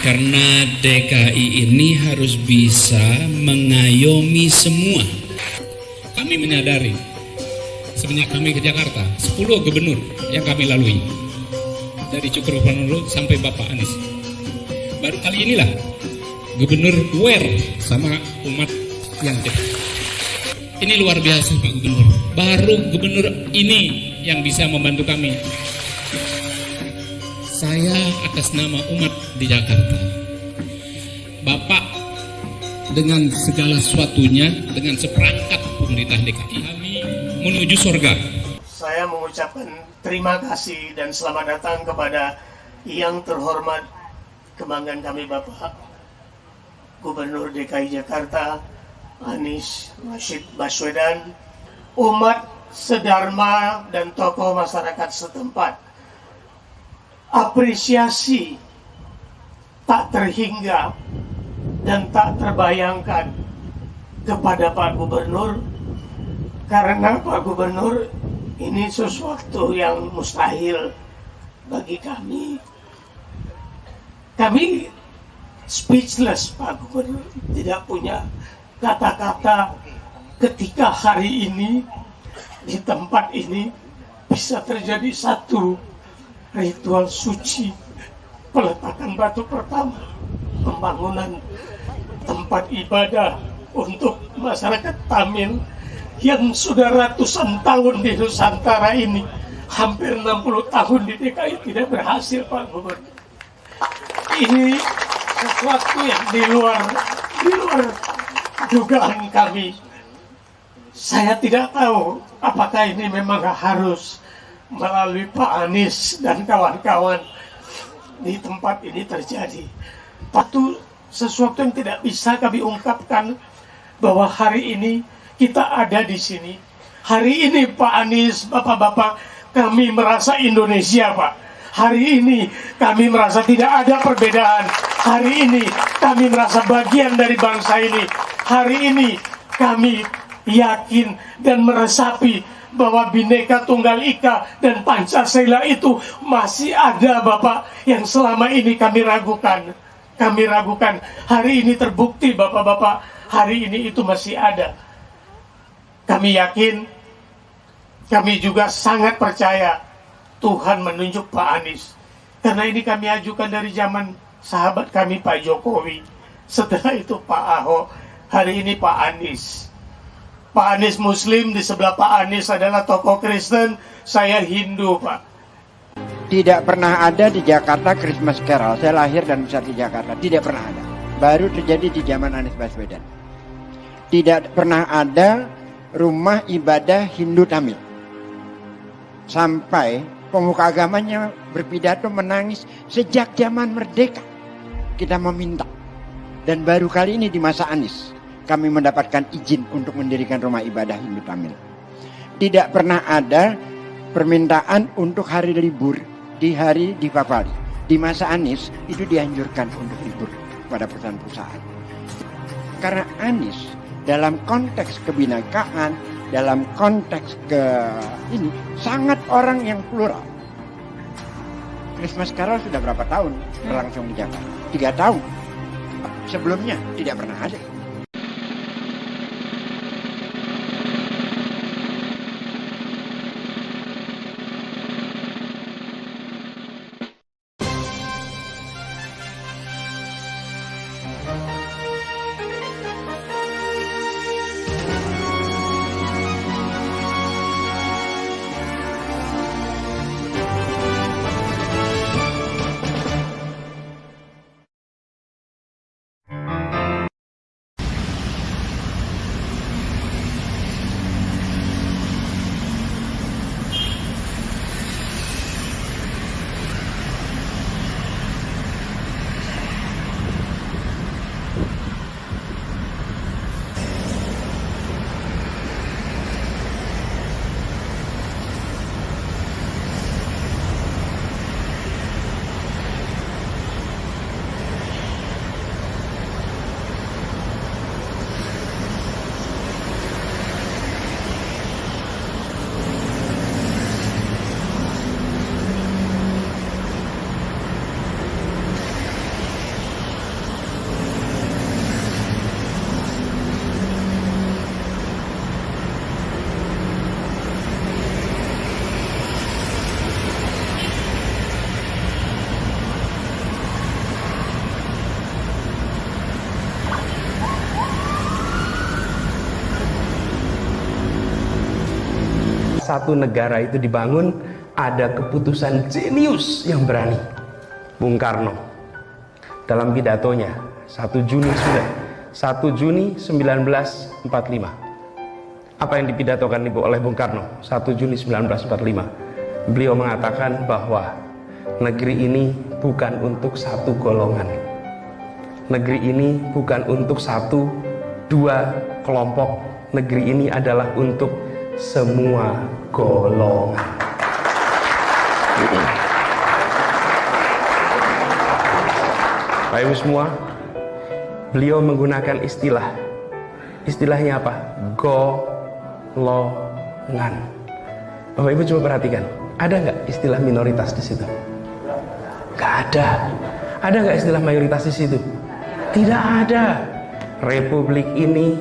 Karena DKI ini harus bisa mengayomi semua. Kami menyadari, semenjak kami ke Jakarta, 10 gubernur yang kami lalui. Dari Cokroaminoto sampai Bapak Anies. Baru kali inilah gubernur aware sama umat yang dekat. Ini luar biasa Pak Gubernur. Baru gubernur ini yang bisa membantu kami. Saya atas nama umat di Jakarta, Bapak dengan segala sesuatunya, dengan seperangkat pemerintah DKI, kami menuju surga. Saya mengucapkan terima kasih dan selamat datang kepada yang terhormat kebanggaan kami Bapak Gubernur DKI Jakarta Anies Rashid Baswedan, umat sedharma dan tokoh masyarakat setempat. Apresiasi tak terhingga dan tak terbayangkan kepada Pak Gubernur, karena Pak Gubernur ini sesuatu yang mustahil bagi kami. Kami speechless Pak Gubernur, tidak punya kata-kata ketika hari ini di tempat ini bisa terjadi satu ritual suci, peletakan batu pertama, pembangunan tempat ibadah untuk masyarakat Tamil yang sudah ratusan tahun di Nusantara ini, hampir 60 tahun di DKI tidak berhasil Pak Gubernur. Ini sesuatu yang di luar dugaan kami. Saya tidak tahu apakah ini memang harus melalui Pak Anies dan kawan-kawan di tempat ini terjadi. Itu sesuatu yang tidak bisa kami ungkapkan bahwa hari ini kita ada di sini. Hari ini Pak Anies, Bapak-bapak, kami merasa Indonesia Pak. Hari ini kami merasa tidak ada perbedaan. Hari ini kami merasa bagian dari bangsa ini. Hari ini kami yakin dan meresapi bahwa Bhinneka Tunggal Ika dan Pancasila itu masih ada Bapak, yang selama ini kami ragukan. Kami ragukan. Hari ini terbukti Bapak-bapak, hari ini itu masih ada. Kami yakin, kami juga sangat percaya Tuhan menunjuk Pak Anies. Karena ini kami ajukan dari zaman sahabat kami Pak Jokowi. Setelah itu Pak Ahok, hari ini Pak Anies. Pak Anies Muslim, di sebelah Pak Anies adalah tokoh Kristen, saya Hindu Pak. Tidak pernah ada di Jakarta Christmas Carol. Saya lahir dan besar di Jakarta, tidak pernah ada. Baru terjadi di zaman Anies Baswedan. Tidak pernah ada rumah ibadah Hindu Tamil. Sampai pemuka agamanya berpidato menangis sejak zaman merdeka. Kita meminta. Dan baru kali ini di masa Anies kami mendapatkan izin untuk mendirikan rumah ibadah Hindu Tamil. Tidak pernah ada permintaan untuk hari libur di hari Deepavali. Di masa Anies itu dianjurkan untuk libur pada perusahaan-perusahaan. Karena Anies dalam konteks kebinekaan, dalam konteks ini sangat orang yang plural. Christmas Carol sudah berapa tahun berlangsung di Jakarta? 3 tahun. Sebelumnya tidak pernah ada. satu negara itu dibangun, ada keputusan jenius yang berani. Bung Karno dalam pidatonya 1 Juni 1945. Apa yang dipidatokan oleh Bung Karno 1 Juni 1945? Beliau mengatakan bahwa negeri ini bukan untuk satu golongan. Negeri ini bukan untuk 1-2 kelompok. Negeri ini adalah untuk semua golongan. Bapak Ibu semua, beliau menggunakan istilahnya apa? Golongan. Bapak Ibu coba perhatikan, ada nggak istilah minoritas di situ? Nggak ada. Ada nggak istilah mayoritas di situ? Tidak ada. Republik ini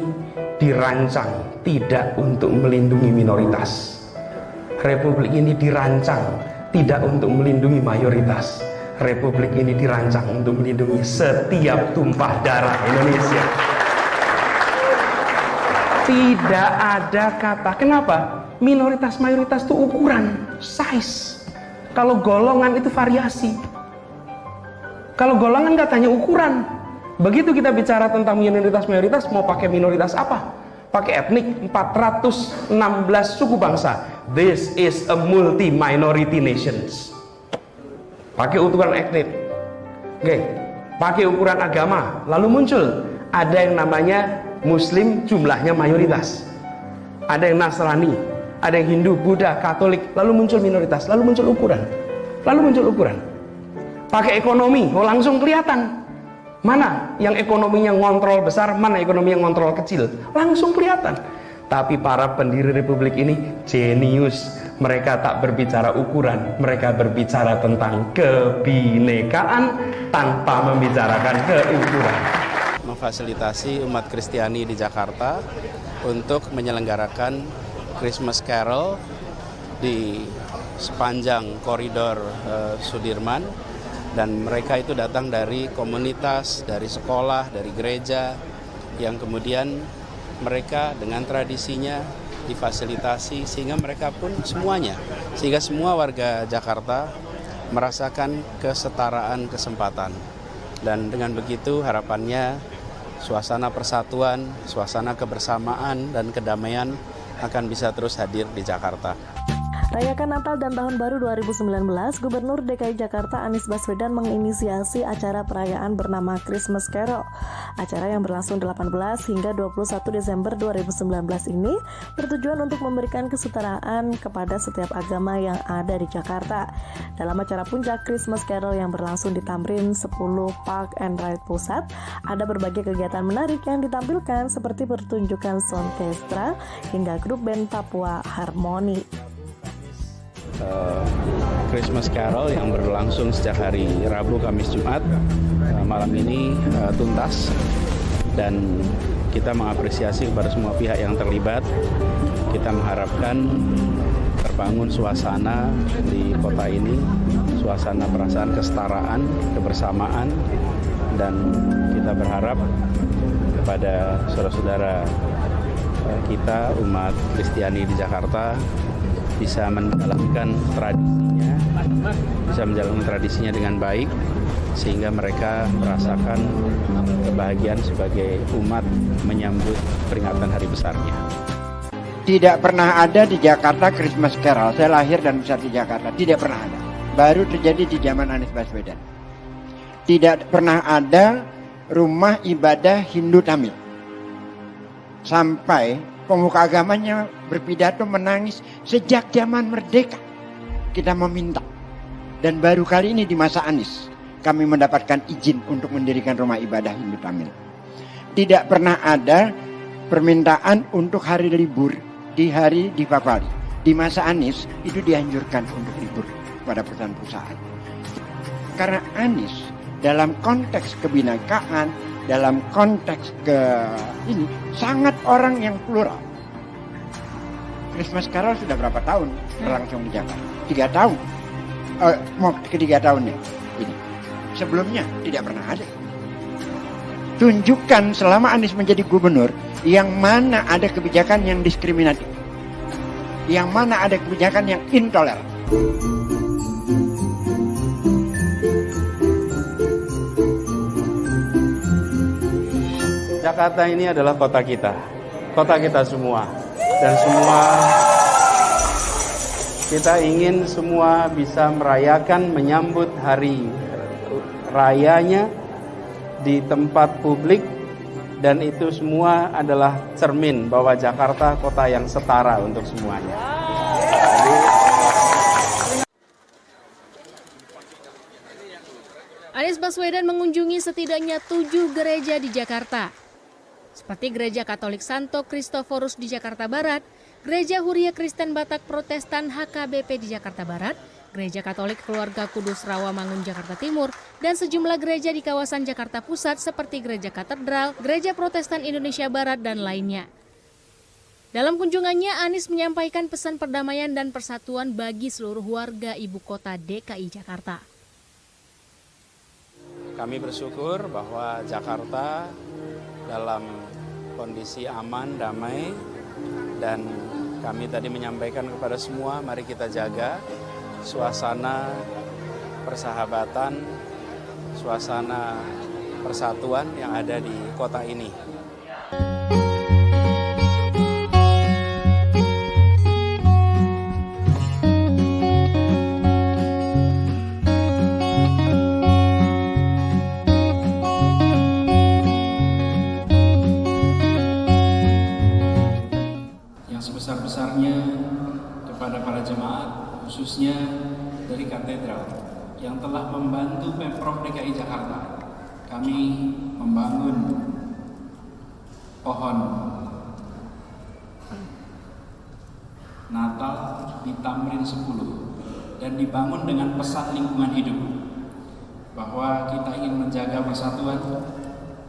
dirancang tidak untuk melindungi minoritas. Republik ini dirancang tidak untuk melindungi mayoritas. Republik ini dirancang untuk melindungi setiap tumpah darah Indonesia. Tidak ada kata. Kenapa? Minoritas mayoritas itu ukuran, size. Kalau golongan itu variasi. Kalau golongan katanya ukuran. Begitu kita bicara tentang minoritas mayoritas, mau pakai minoritas apa? Pakai etnik, 416 suku bangsa. This is a multi-minority nations. Pakai ukuran etnik. Oke, pakai ukuran agama. Lalu muncul ada yang namanya Muslim, jumlahnya mayoritas. Ada yang Nasrani, ada yang Hindu, Buddha, Katolik. Lalu muncul minoritas, lalu muncul ukuran. Pakai ekonomi, langsung kelihatan. Mana yang ekonominya ngontrol besar, mana ekonomi yang ngontrol kecil. Langsung kelihatan. Tapi para pendiri republik ini jenius. Mereka tak berbicara ukuran, mereka berbicara tentang kebinekaan tanpa membicarakan keukuran. Memfasilitasi umat Kristiani di Jakarta untuk menyelenggarakan Christmas Carol di sepanjang koridor Sudirman. Dan mereka itu datang dari komunitas, dari sekolah, dari gereja, yang kemudian mereka dengan tradisinya difasilitasi sehingga mereka pun semuanya, sehingga semua warga Jakarta merasakan kesetaraan kesempatan. Dan dengan begitu harapannya suasana persatuan, suasana kebersamaan dan kedamaian akan bisa terus hadir di Jakarta. Rayakan Natal dan Tahun Baru 2019, Gubernur DKI Jakarta Anies Baswedan menginisiasi acara perayaan bernama Christmas Carol. Acara yang berlangsung 18 hingga 21 Desember 2019 ini bertujuan untuk memberikan kesetaraan kepada setiap agama yang ada di Jakarta. Dalam acara puncak Christmas Carol yang berlangsung di Tamrin 10 Park and Ride Pusat, ada berbagai kegiatan menarik yang ditampilkan seperti pertunjukan soundcastra hingga grup band Papua Harmoni. Christmas Carol yang berlangsung sejak hari Rabu, Kamis, Jumat malam ini tuntas, dan kita mengapresiasi kepada semua pihak yang terlibat. Kita mengharapkan terbangun suasana di kota ini, suasana perasaan kesetaraan, kebersamaan, dan kita berharap kepada saudara-saudara kita umat Kristiani di Jakarta bisa menjalankan tradisinya dengan baik, sehingga mereka merasakan kebahagiaan sebagai umat menyambut peringatan hari besarnya. Tidak pernah ada di Jakarta Christmas Carol. Saya lahir dan besar di Jakarta, tidak pernah ada. Baru terjadi di zaman Anies Baswedan. Tidak pernah ada rumah ibadah Hindu Tamil. Sampai pemuka agamanya berpidato menangis sejak zaman merdeka. Kita meminta. Dan baru kali ini di masa Anies kami mendapatkan izin untuk mendirikan rumah ibadah Hindu Tamil. Tidak pernah ada permintaan untuk hari libur di hari Dipawali. Di masa Anies itu dianjurkan untuk libur pada perusahaan-perusahaan. Karena Anies dalam konteks kebinekaan, dalam konteks ini sangat orang yang plural. Christmas Carol sudah berapa tahun berlangsung di Jakarta? 3 tahun. Mau ke 3 tahunnya ini. Sebelumnya tidak pernah ada. Tunjukkan selama Anies menjadi gubernur yang mana ada kebijakan yang diskriminatif. yang mana ada kebijakan yang intoleran. Jakarta ini adalah kota kita semua, dan kita ingin semua bisa merayakan, menyambut hari rayanya di tempat publik, dan itu semua adalah cermin bahwa Jakarta kota yang setara untuk semuanya. Anies Baswedan mengunjungi setidaknya 7 gereja di Jakarta, seperti Gereja Katolik Santo Kristoforus di Jakarta Barat, Gereja Huria Kristen Batak Protestan HKBP di Jakarta Barat, Gereja Katolik Keluarga Kudus Rawamangun Jakarta Timur, dan sejumlah gereja di kawasan Jakarta Pusat seperti Gereja Katedral, Gereja Protestan Indonesia Barat, dan lainnya. Dalam kunjungannya, Anies menyampaikan pesan perdamaian dan persatuan bagi seluruh warga ibu kota DKI Jakarta. Kami bersyukur bahwa Jakarta dalam kondisi aman, damai, dan kami tadi menyampaikan kepada semua, mari kita jaga suasana persahabatan, suasana persatuan yang ada di kota ini. Sebesar-besarnya kepada para jemaat, khususnya dari katedral yang telah membantu Pemprov DKI Jakarta. Kami membangun pohon Natal di Tamrin 10 dan dibangun dengan pesan lingkungan hidup bahwa kita ingin menjaga persatuan,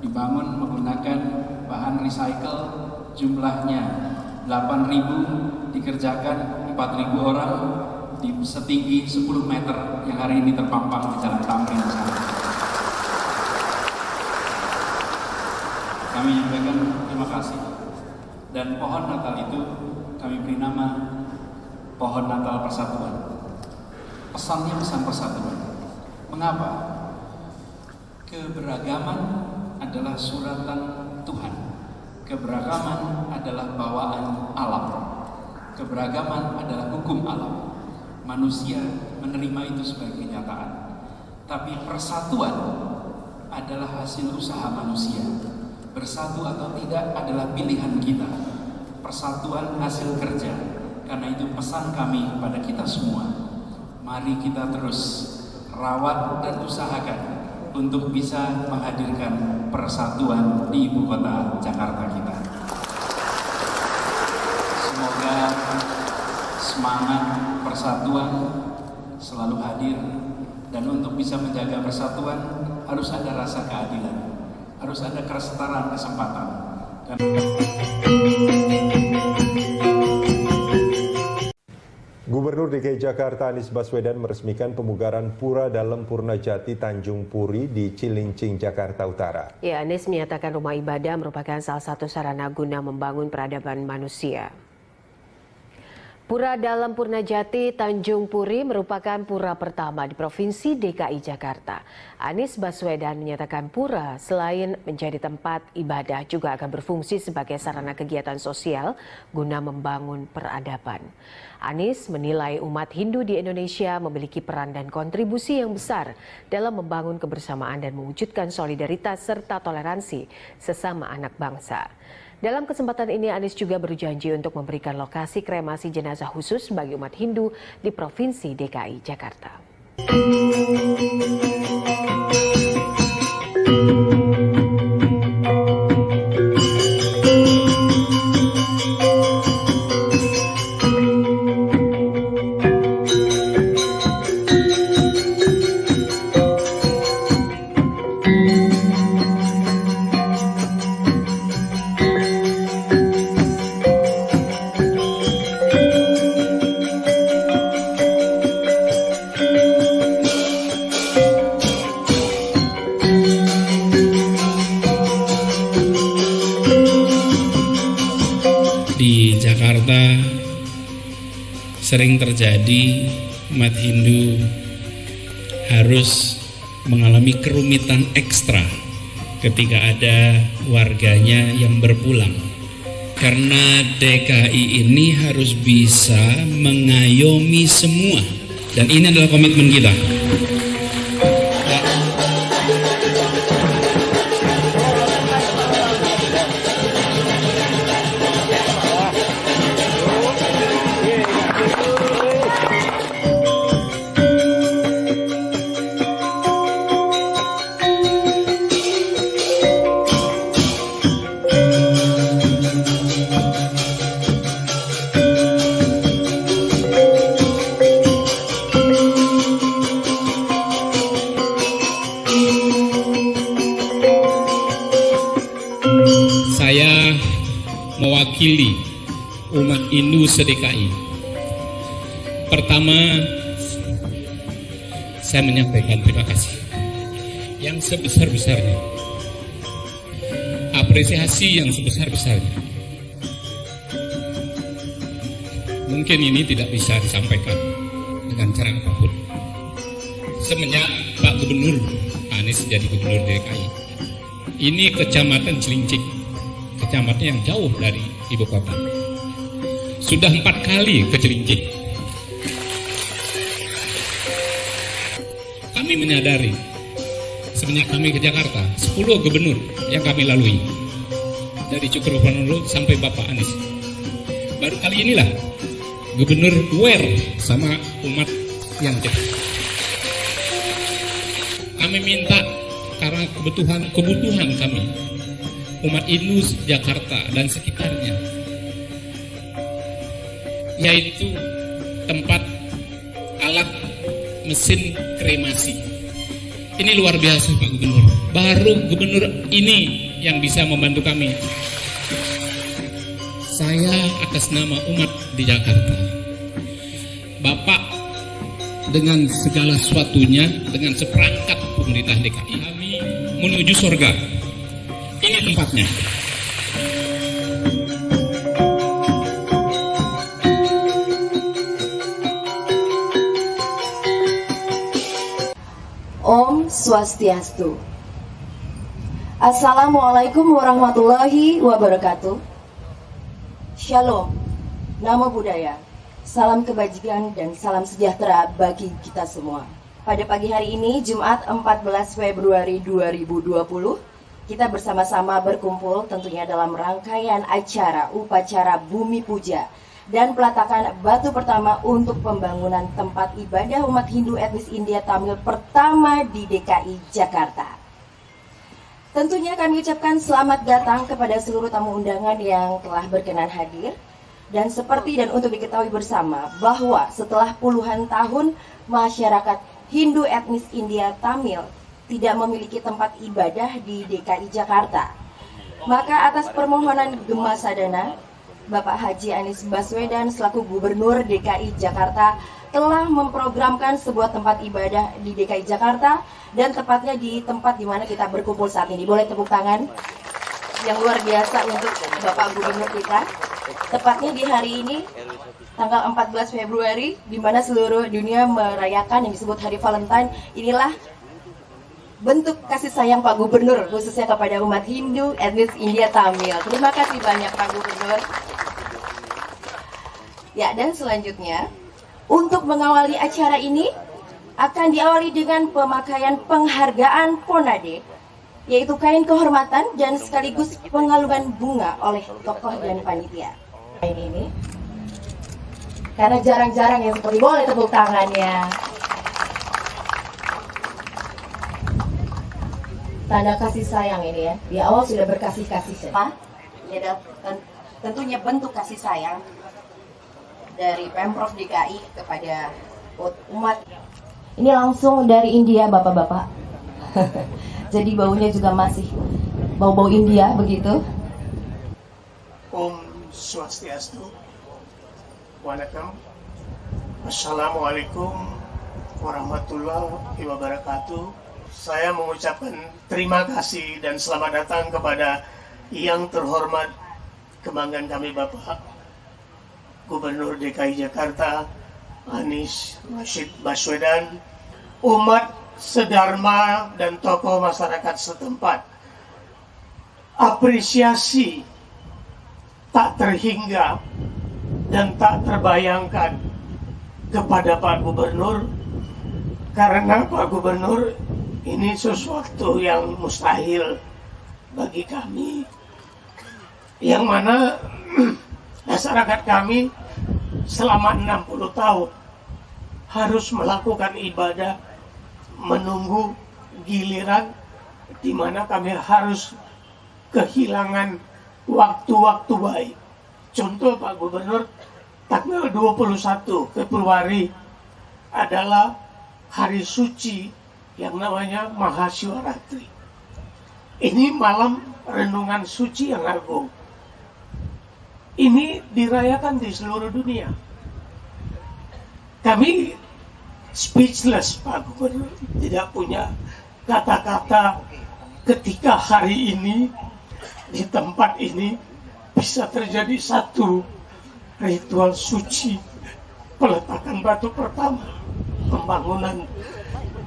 dibangun menggunakan bahan recycle, jumlahnya 8.000, dikerjakan 4.000 orang di setinggi 10 meter yang hari ini terpampang di Jalan Tamrin di sana. Kami menyampaikan terima kasih, dan pohon Natal itu kami beri nama Pohon Natal Persatuan. Pesannya pesan persatuan. Mengapa? Keberagaman adalah suratan Tuhan. Keberagaman adalah bawaan alam. Keberagaman adalah hukum alam. Manusia menerima itu sebagai kenyataan. Tapi persatuan adalah hasil usaha manusia. Bersatu atau tidak adalah pilihan kita. Persatuan hasil kerja. Karena itu pesan kami kepada kita semua. Mari kita terus rawat dan usahakan untuk bisa menghadirkan persatuan di ibu kota Jakarta kita. Semoga semangat persatuan selalu hadir, dan untuk bisa menjaga persatuan harus ada rasa keadilan, harus ada kesetaraan kesempatan. Gubernur DKI Jakarta Anies Baswedan meresmikan pemugaran Pura Dalem Purnajati Tanjung Puri di Cilincing, Jakarta Utara. Ya, Anies menyatakan rumah ibadah merupakan salah satu sarana guna membangun peradaban manusia. Pura Dalem Purnajati Tanjung Puri merupakan pura pertama di Provinsi DKI Jakarta. Anies Baswedan menyatakan pura selain menjadi tempat ibadah juga akan berfungsi sebagai sarana kegiatan sosial guna membangun peradaban. Anies menilai umat Hindu di Indonesia memiliki peran dan kontribusi yang besar dalam membangun kebersamaan dan mewujudkan solidaritas serta toleransi sesama anak bangsa. Dalam kesempatan ini, Anies juga berjanji untuk memberikan lokasi kremasi jenazah khusus bagi umat Hindu di Provinsi DKI Jakarta. sering terjadi umat Hindu harus mengalami kerumitan ekstra ketika ada warganya yang berpulang. Karena DKI ini harus bisa mengayomi semua, dan ini adalah komitmen kita. Saya mewakili umat Hindu se-DKI. Pertama, saya menyampaikan terima kasih yang sebesar-besarnya, apresiasi yang sebesar-besarnya. Mungkin ini tidak bisa disampaikan dengan cara apapun. Semenjak Pak Gubernur Anies jadi Gubernur DKI, ini Kecamatan Cilincing, kecamatan yang jauh dari ibu kota, sudah 4 kali ke Cilincing. Kami menyadari semenjak kami ke Jakarta, 10 gubernur yang kami lalui, dari Cokroaminoto sampai Bapak Anies. Baru kali inilah gubernur aware sama umat yang cepat. Kami minta karena kebutuhan kami, umat Hindu Jakarta dan sekitarnya, yaitu tempat alat mesin kremasi. Ini luar biasa Pak Gubernur. Baru gubernur ini yang bisa membantu kami. Saya atas nama umat di Jakarta, Bapak dengan segala sesuatunya, dengan seperangkat pemerintah DKI, kami menuju surga. Ini tempatnya. Om Swastiastu. Assalamualaikum warahmatullahi wabarakatuh. Shalom, Namo Buddhaya, salam kebajikan dan salam sejahtera bagi kita semua. Pada pagi hari ini, Jumat 14 Februari 2020, kita bersama-sama berkumpul tentunya dalam rangkaian acara upacara Bumi Puja dan peletakan batu pertama untuk pembangunan tempat ibadah umat Hindu etnis India Tamil pertama di DKI Jakarta. Tentunya kami ucapkan selamat datang kepada seluruh tamu undangan yang telah berkenan hadir. Dan seperti dan untuk diketahui bersama bahwa setelah puluhan tahun masyarakat Hindu etnis India Tamil tidak memiliki tempat ibadah di DKI Jakarta, maka atas permohonan Gema Sadana, Bapak Haji Anies Baswedan selaku Gubernur DKI Jakarta telah memprogramkan sebuah tempat ibadah di DKI Jakarta, dan tepatnya di tempat di mana kita berkumpul saat ini. Boleh tepuk tangan yang luar biasa untuk Bapak Gubernur kita. Tepatnya di hari ini, tanggal 14 Februari, di mana seluruh dunia merayakan yang disebut Hari Valentine. Inilah bentuk kasih sayang Pak Gubernur khususnya kepada umat Hindu etnis India Tamil. Terima kasih banyak Pak Gubernur. Ya, dan selanjutnya untuk mengawali acara ini akan diawali dengan pemakaian penghargaan Ponade, yaitu kain kehormatan dan sekaligus pengalungan bunga oleh tokoh dan panitia. Ini karena jarang-jarang yang seperti, boleh tepuk tangannya. Tanda kasih sayang ini ya, di awal sudah berkasih-kasih ya. Ini adalah tentunya bentuk kasih sayang dari Pemprov DKI kepada umat. Ini langsung dari India Bapak-bapak. Jadi baunya juga masih bau-bau India begitu. Om Swastiastu. Waalaikumsalam. Assalamualaikum warahmatullahi wabarakatuh. Saya mengucapkan terima kasih dan selamat datang kepada yang terhormat kebanggaan kami Bapak Gubernur DKI Jakarta Anies Rashid Baswedan, umat sedharma dan tokoh masyarakat setempat, apresiasi tak terhingga dan tak terbayangkan kepada Pak Gubernur, karena Pak Gubernur ini sesuatu yang mustahil bagi kami, yang mana masyarakat kami selama 60 tahun harus melakukan ibadah menunggu giliran di mana kami harus kehilangan waktu-waktu baik. Contoh Pak Gubernur, tanggal 21 Februari adalah hari suci yang namanya Mahasyiwaratri. Ini malam renungan suci yang agung. Ini dirayakan di seluruh dunia. Kami speechless, Pak Gubernur, tidak punya kata-kata ketika hari ini di tempat ini bisa terjadi satu ritual suci, peletakan batu pertama, pembangunan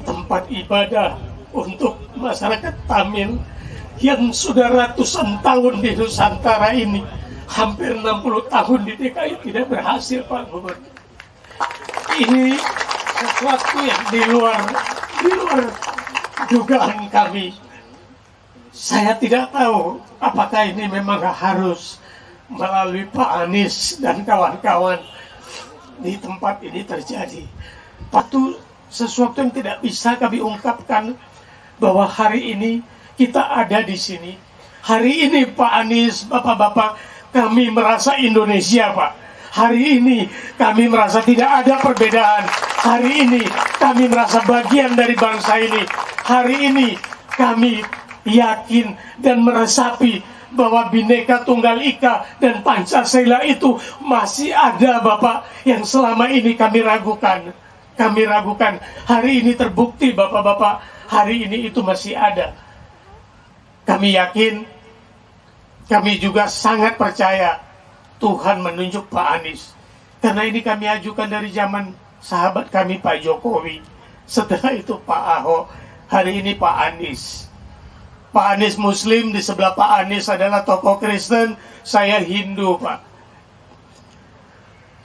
tempat ibadah untuk masyarakat Tamil yang sudah ratusan tahun di Nusantara ini, hampir 60 tahun di DKI tidak berhasil, Pak Gubernur. Ini sesuatu yang di luar dugaan kami. Saya tidak tahu apakah ini memang harus melalui Pak Anies dan kawan-kawan di tempat ini terjadi. Itu sesuatu yang tidak bisa kami ungkapkan bahwa hari ini kita ada di sini. Hari ini Pak Anies, Bapak-bapak, kami merasa Indonesia, Pak. Hari ini kami merasa tidak ada perbedaan. Hari ini kami merasa bagian dari bangsa ini. Hari ini kami yakin dan meresapi bahwa Bhinneka Tunggal Ika dan Pancasila itu masih ada, Bapak, yang selama ini kami ragukan. Kami ragukan. Hari ini terbukti, Bapak-bapak, hari ini itu masih ada. Kami yakin, kami juga sangat percaya Tuhan menunjuk Pak Anies. Karena ini kami ajukan dari zaman sahabat kami Pak Jokowi. Setelah itu Pak Ahok, hari ini Pak Anies. Pak Anies Muslim, di sebelah Pak Anies adalah tokoh Kristen, saya Hindu, Pak.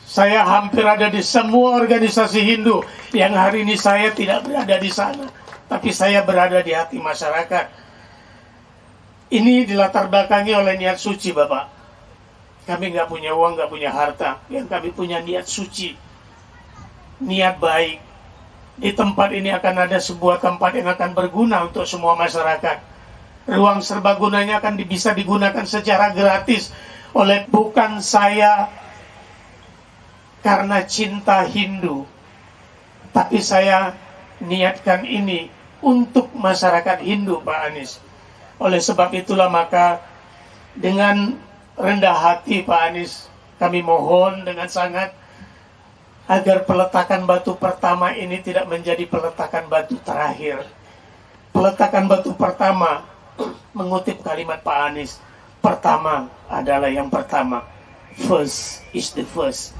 Saya hampir ada di semua organisasi Hindu, yang hari ini saya tidak berada di sana, tapi saya berada di hati masyarakat. Ini dilatar belakangi oleh niat suci, Bapak. Kami nggak punya uang, nggak punya harta, yang kami punya niat suci, niat baik. Di tempat ini akan ada sebuah tempat yang akan berguna untuk semua masyarakat. Ruang serbagunanya akan bisa digunakan secara gratis oleh bukan saya karena cinta Hindu, tapi saya niatkan ini untuk masyarakat Hindu, Pak Anies. Oleh sebab itulah maka dengan rendah hati Pak Anies, kami mohon dengan sangat agar peletakan batu pertama ini tidak menjadi peletakan batu terakhir. Peletakan batu pertama, mengutip kalimat Pak Anies, pertama adalah yang pertama. First is the first.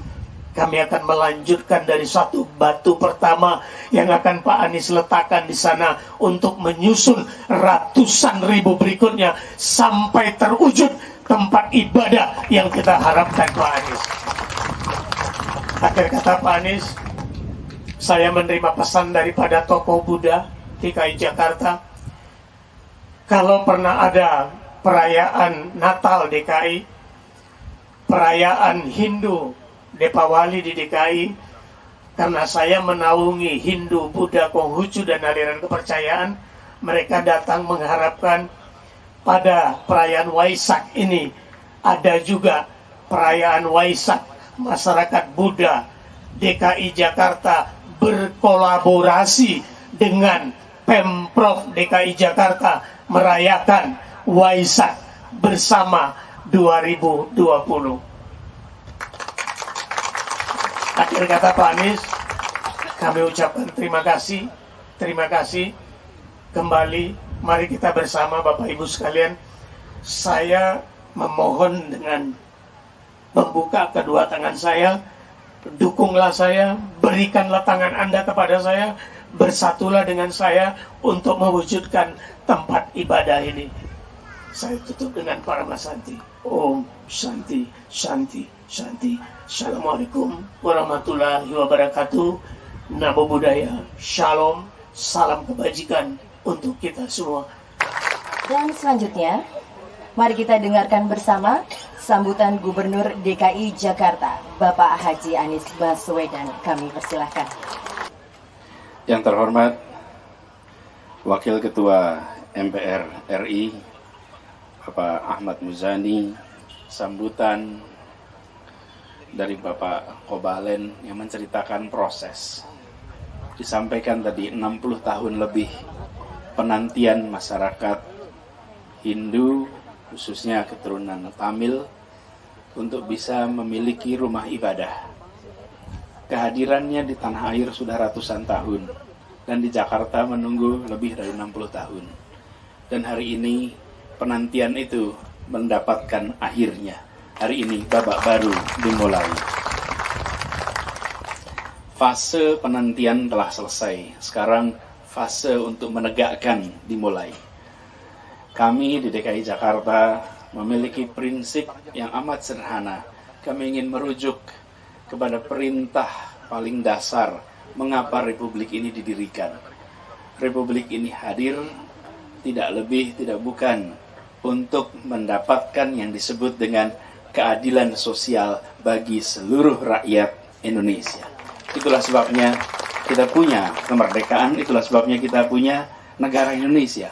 Kami akan melanjutkan dari satu batu pertama yang akan Pak Anies letakkan di sana untuk menyusun ratusan ribu berikutnya sampai terwujud tempat ibadah yang kita harapkan, Pak Anies. Akhir kata Pak Anies, saya menerima pesan daripada tokoh Buddha DKI Jakarta. Kalau pernah ada perayaan Natal DKI, perayaan Hindu Depawali di DKI, karena saya menaungi Hindu, Buddha, Konghucu dan aliran kepercayaan, mereka datang mengharapkan pada perayaan Waisak ini ada juga perayaan Waisak masyarakat Buddha DKI Jakarta berkolaborasi dengan Pemprov DKI Jakarta merayakan Waisak bersama 2020. Akhir kata Pak Anies, kami ucapkan terima kasih kembali. Mari kita bersama Bapak Ibu sekalian, saya memohon dengan membuka kedua tangan saya, dukunglah saya, berikanlah tangan Anda kepada saya, bersatulah dengan saya untuk mewujudkan tempat ibadah ini. Saya tutup dengan Parama Santi. Om Shanti, Shanti, Shanti. Assalamualaikum warahmatullahi wabarakatuh. Namo Buddhaya, Shalom, salam kebajikan untuk kita semua. Dan selanjutnya, mari kita dengarkan bersama sambutan Gubernur DKI Jakarta, Bapak Haji Anies Baswedan. Kami persilahkan. Yang terhormat Wakil Ketua MPR RI, Bapak Ahmad Muzani, sambutan dari Bapak Kobalen yang menceritakan proses. Disampaikan tadi 60 tahun lebih penantian masyarakat Hindu, khususnya keturunan Tamil, untuk bisa memiliki rumah ibadah. Kehadirannya di tanah air sudah ratusan tahun, dan di Jakarta menunggu lebih dari 60 tahun. Dan hari ini penantian itu mendapatkan akhirnya. Hari ini babak baru dimulai. Fase penantian telah selesai. Sekarang fase untuk menegakkan dimulai. Kami di DKI Jakarta memiliki prinsip yang amat sederhana. Kami ingin merujuk kepada perintah paling dasar mengapa Republik ini didirikan. Republik ini hadir tidak lebih tidak bukan untuk mendapatkan yang disebut dengan keadilan sosial bagi seluruh rakyat Indonesia. Itulah sebabnya kita punya kemerdekaan, itulah sebabnya kita punya negara Indonesia.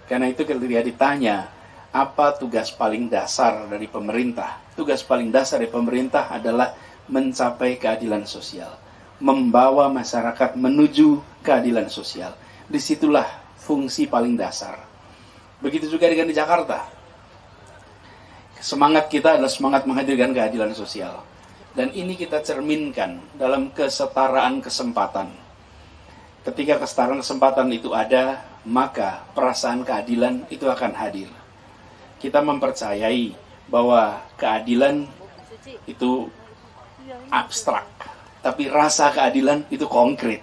Karena itu ketika ditanya, apa tugas paling dasar dari pemerintah? Tugas paling dasar dari pemerintah adalah mencapai keadilan sosial. Membawa masyarakat menuju keadilan sosial. Disitulah fungsi paling dasar. Begitu juga dengan di Jakarta. Semangat kita adalah semangat menghadirkan keadilan sosial. Dan ini kita cerminkan dalam kesetaraan kesempatan. Ketika kesetaraan kesempatan itu ada, maka perasaan keadilan itu akan hadir. Kita mempercayai bahwa keadilan itu abstrak, tapi rasa keadilan itu konkret.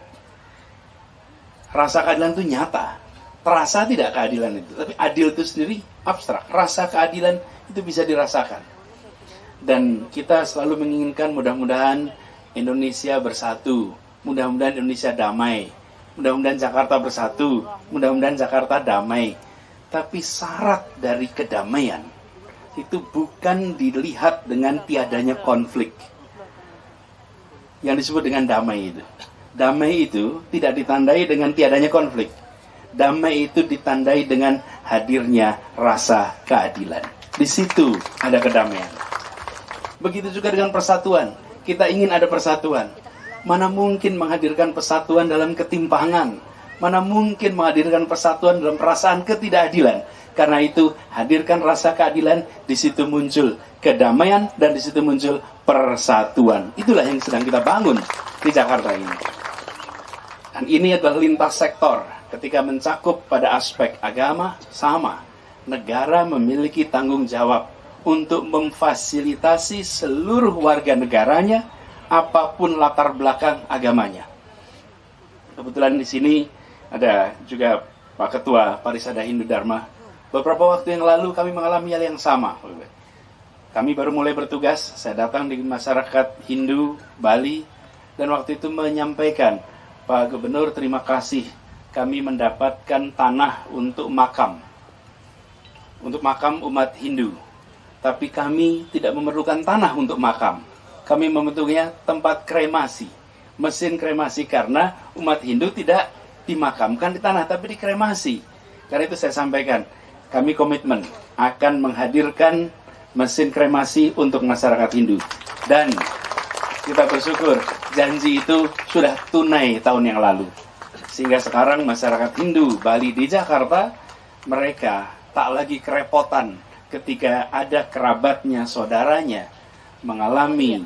Rasa keadilan itu nyata. Terasa tidak keadilan itu, tapi adil itu sendiri abstrak. Rasa keadilan itu bisa dirasakan. Dan kita selalu menginginkan mudah-mudahan Indonesia bersatu, mudah-mudahan Indonesia damai, mudah-mudahan Jakarta bersatu, mudah-mudahan Jakarta damai. Tapi syarat dari kedamaian itu bukan dilihat dengan tiadanya konflik. Yang disebut dengan damai itu. Damai itu tidak ditandai dengan tiadanya konflik. Damai itu ditandai dengan hadirnya rasa keadilan. Di situ ada kedamaian. Begitu juga dengan persatuan. Kita ingin ada persatuan. Mana mungkin menghadirkan persatuan dalam ketimpangan. Mana mungkin menghadirkan persatuan dalam perasaan ketidakadilan. Karena itu, hadirkan rasa keadilan, di situ muncul kedamaian, dan di situ muncul persatuan. Itulah yang sedang kita bangun di Jakarta ini. Dan ini adalah lintas sektor. Ketika mencakup pada aspek agama, sama. Negara memiliki tanggung jawab untuk memfasilitasi seluruh warga negaranya, apapun latar belakang agamanya. Kebetulan di sini ada juga Pak Ketua Parisada Hindu Dharma. Beberapa waktu yang lalu kami mengalami hal yang sama. Kami baru mulai bertugas, saya datang di masyarakat Hindu Bali, dan waktu itu menyampaikan, Pak Gubernur, terima kasih kami mendapatkan tanah untuk makam umat Hindu. Tapi kami tidak memerlukan tanah untuk makam. Kami membentuknya tempat kremasi, mesin kremasi, karena umat Hindu tidak dimakamkan di tanah, tapi dikremasi. Karena itu saya sampaikan, kami komitmen akan menghadirkan mesin kremasi untuk masyarakat Hindu. Dan kita bersyukur janji itu sudah tunai tahun yang lalu. Sehingga sekarang masyarakat Hindu Bali di Jakarta, mereka tak lagi kerepotan ketika ada kerabatnya, saudaranya mengalami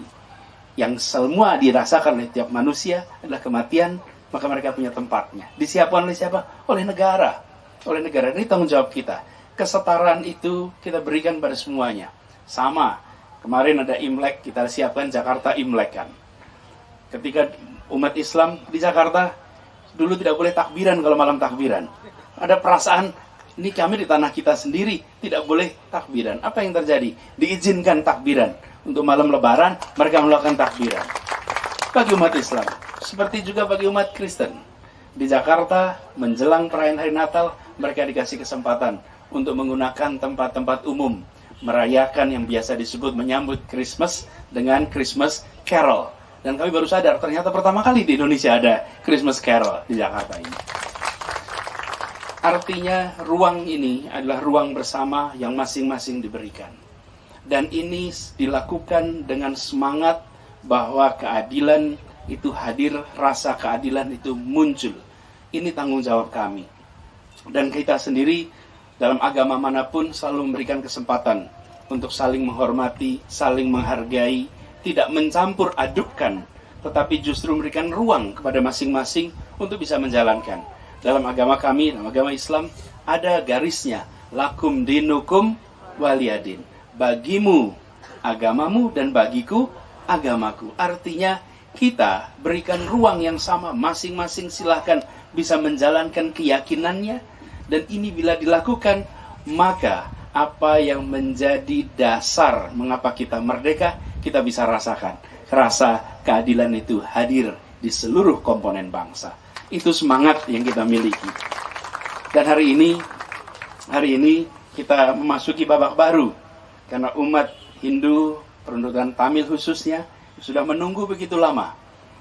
yang semua dirasakan oleh tiap manusia adalah kematian, maka mereka punya tempatnya. Disiapkan oleh siapa? Oleh negara. Oleh negara. Ini tanggung jawab kita. Kesetaraan itu kita berikan pada semuanya. Sama. Kemarin ada Imlek, kita siapkan Jakarta Imlek kan. Ketika umat Islam di Jakarta, dulu tidak boleh takbiran kalau malam takbiran. Ada perasaan, ini kami di tanah kita sendiri, tidak boleh takbiran. Apa yang terjadi? Diizinkan takbiran. Untuk malam lebaran, mereka melakukan takbiran. Bagi umat Islam, seperti juga bagi umat Kristen. Di Jakarta, menjelang perayaan hari Natal, mereka dikasih kesempatan untuk menggunakan tempat-tempat umum, merayakan yang biasa disebut menyambut Christmas dengan Christmas Carol. Dan kami baru sadar, ternyata pertama kali di Indonesia ada Christmas Carol di Jakarta ini. Artinya, ruang ini adalah ruang bersama yang masing-masing diberikan. Dan ini dilakukan dengan semangat bahwa keadilan itu hadir, rasa keadilan itu muncul. Ini tanggung jawab kami. Dan kita sendiri dalam agama manapun selalu memberikan kesempatan untuk saling menghormati, saling menghargai, tidak mencampur adukkan, tetapi justru memberikan ruang kepada masing-masing untuk bisa menjalankan. Dalam agama kami, dalam agama Islam, ada garisnya, lakum dinukum waliyadin. Bagimu agamamu dan bagiku agamaku. Artinya kita berikan ruang yang sama, masing-masing silahkan bisa menjalankan keyakinannya. Dan ini bila dilakukan, maka apa yang menjadi dasar mengapa kita merdeka, kita bisa rasakan. Rasa keadilan itu hadir di seluruh komponen bangsa. Itu semangat yang kita miliki. Dan hari ini kita memasuki babak baru. Karena umat Hindu, peruntukan Tamil khususnya, sudah menunggu begitu lama.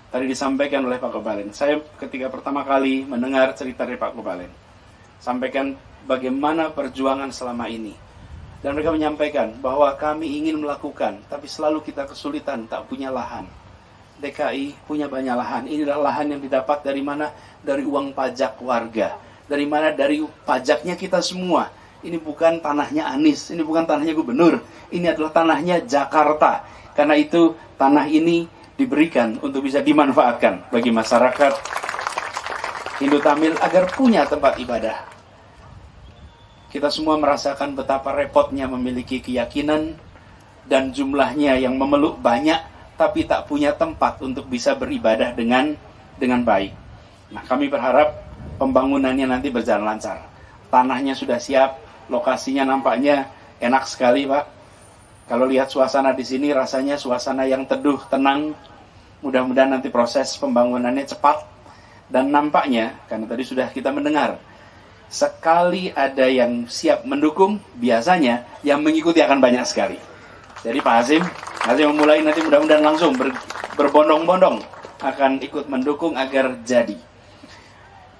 Tadi disampaikan oleh Pak Kobalen. Saya ketika pertama kali mendengar cerita dari Pak Kobalen, sampaikan bagaimana perjuangan selama ini. Dan mereka menyampaikan bahwa kami ingin melakukan, tapi selalu kita kesulitan, tak punya lahan. DKI punya banyak lahan. Ini adalah lahan yang didapat dari mana? Dari uang pajak warga. Dari mana? Dari pajaknya kita semua. Ini bukan tanahnya Anies, ini bukan tanahnya gubernur. Ini adalah tanahnya Jakarta. Karena itu tanah ini diberikan untuk bisa dimanfaatkan bagi masyarakat Hindu Tamil agar punya tempat ibadah. Kita semua merasakan betapa repotnya memiliki keyakinan dan jumlahnya yang memeluk banyak, tapi tak punya tempat untuk bisa beribadah dengan baik. Nah, kami berharap pembangunannya nanti berjalan lancar. Tanahnya sudah siap, lokasinya nampaknya enak sekali, Pak. Kalau lihat suasana di sini, rasanya suasana yang teduh, tenang. Mudah-mudahan nanti proses pembangunannya cepat. Dan nampaknya, karena tadi sudah kita mendengar, sekali ada yang siap mendukung, biasanya yang mengikuti akan banyak sekali. Jadi Pak Hazim memulai nanti mudah-mudahan langsung berbondong-bondong akan ikut mendukung agar jadi.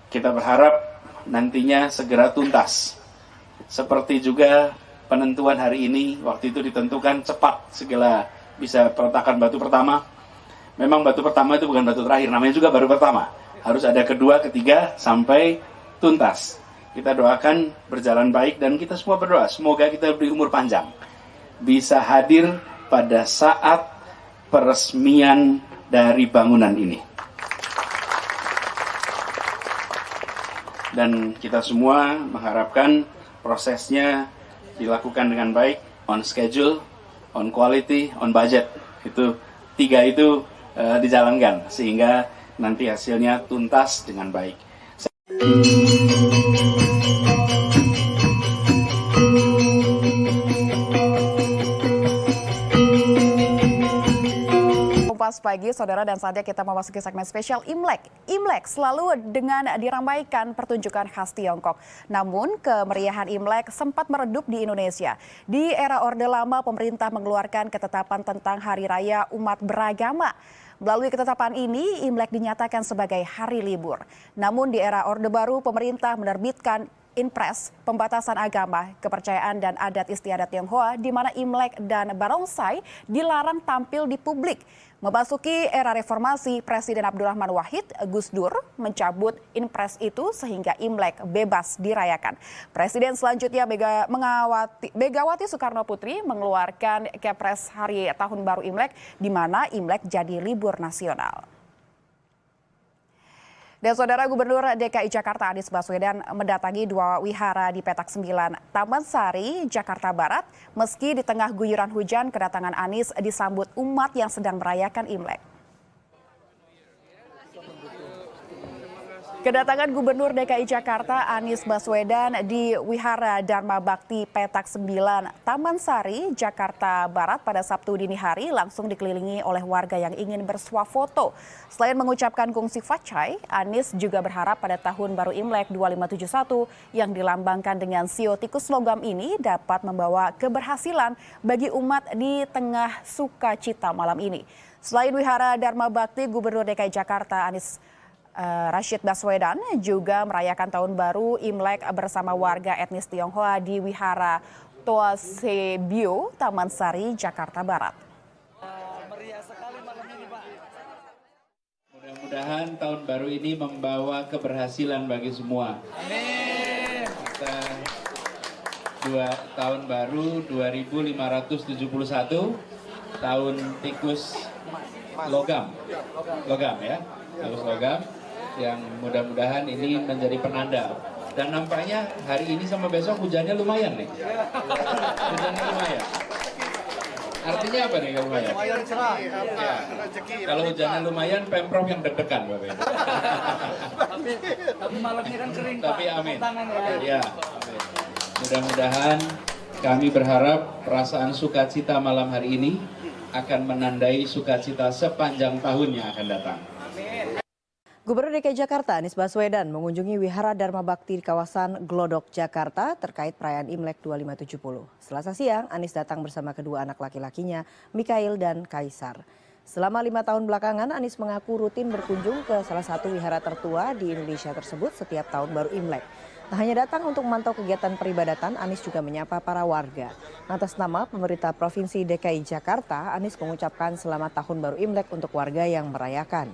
Kita berharap nantinya segera tuntas. Seperti juga penentuan hari ini, waktu itu ditentukan cepat segala bisa peletakan batu pertama. Memang batu pertama itu bukan batu terakhir, namanya juga baru pertama. Harus ada kedua, ketiga, sampai tuntas. Kita doakan berjalan baik dan kita semua berdoa. Semoga kita beri umur panjang. Bisa hadir pada saat peresmian dari bangunan ini. Dan kita semua mengharapkan prosesnya dilakukan dengan baik, on schedule, on quality, on budget. Itu tiga itu dijalankan sehingga nanti hasilnya tuntas dengan baik. Kompas Pagi, saudara, dan saatnya kita memasuki segmen spesial Imlek. Imlek selalu dengan diramaikan pertunjukan khas Tiongkok. Namun kemeriahan Imlek sempat meredup di Indonesia. Di era Orde Lama, pemerintah mengeluarkan ketetapan tentang hari raya umat beragama. Melalui ketetapan ini, Imlek dinyatakan sebagai hari libur. Namun di era Orde Baru, pemerintah menerbitkan Inpres pembatasan agama, kepercayaan dan adat istiadat Tionghoa di mana Imlek dan Barongsai dilarang tampil di publik. Memasuki era reformasi, Presiden Abdurrahman Wahid Gus Dur mencabut Inpres itu sehingga Imlek bebas dirayakan. Presiden selanjutnya Megawati Soekarno Putri mengeluarkan Kepres Hari Tahun Baru Imlek di mana Imlek jadi libur nasional. Dan Saudara, Gubernur DKI Jakarta Anies Baswedan mendatangi 2 wihara di Petak 9 Taman Sari, Jakarta Barat. Meski di tengah guyuran hujan, kedatangan Anies disambut umat yang sedang merayakan Imlek. Kedatangan Gubernur DKI Jakarta Anies Baswedan di Wihara Dharma Bakti Petak 9 Taman Sari, Jakarta Barat pada Sabtu dini hari langsung dikelilingi oleh warga yang ingin bersuah foto. Selain mengucapkan Gongsi Facai, Anies juga berharap pada tahun baru Imlek 2571 yang dilambangkan dengan sio tikus logam ini dapat membawa keberhasilan bagi umat di tengah sukacita malam ini. Selain Wihara Dharma Bakti, Gubernur DKI Jakarta Anies Rashid Baswedan juga merayakan tahun baru Imlek bersama warga etnis Tionghoa di Wihara Toasebio, Taman Sari, Jakarta Barat. Meriah sekali malam ini, Pak. Mudah-mudahan tahun baru ini membawa keberhasilan bagi semua. Amin. Kita tahun baru 2571, tahun tikus logam ya, tikus logam. Yang mudah-mudahan ini menjadi penanda. Dan nampaknya hari ini sama besok hujannya lumayan nih. Hujannya lumayan. Artinya apa nih lumayan? Lumayan cerah. Ya. Kalau hujannya lumayan, Pemprov yang deg-degan Bapak Ibu. Tapi malamnya kan kering, Pak. Tapi amin. Ya. Amin. Mudah-mudahan kami berharap perasaan sukacita malam hari ini akan menandai sukacita sepanjang tahun yang akan datang. Gubernur DKI Jakarta Anies Baswedan mengunjungi Wihara Dharma Bakti di kawasan Glodok, Jakarta terkait perayaan Imlek 2570. Selasa siang, Anies datang bersama kedua anak laki-lakinya, Mikhail dan Kaisar. Selama 5 tahun belakangan, Anies mengaku rutin berkunjung ke salah satu wihara tertua di Indonesia tersebut setiap tahun baru Imlek. Tak hanya datang untuk memantau kegiatan peribadatan, Anies juga menyapa para warga. Atas nama pemerintah Provinsi DKI Jakarta, Anies mengucapkan selamat tahun baru Imlek untuk warga yang merayakan.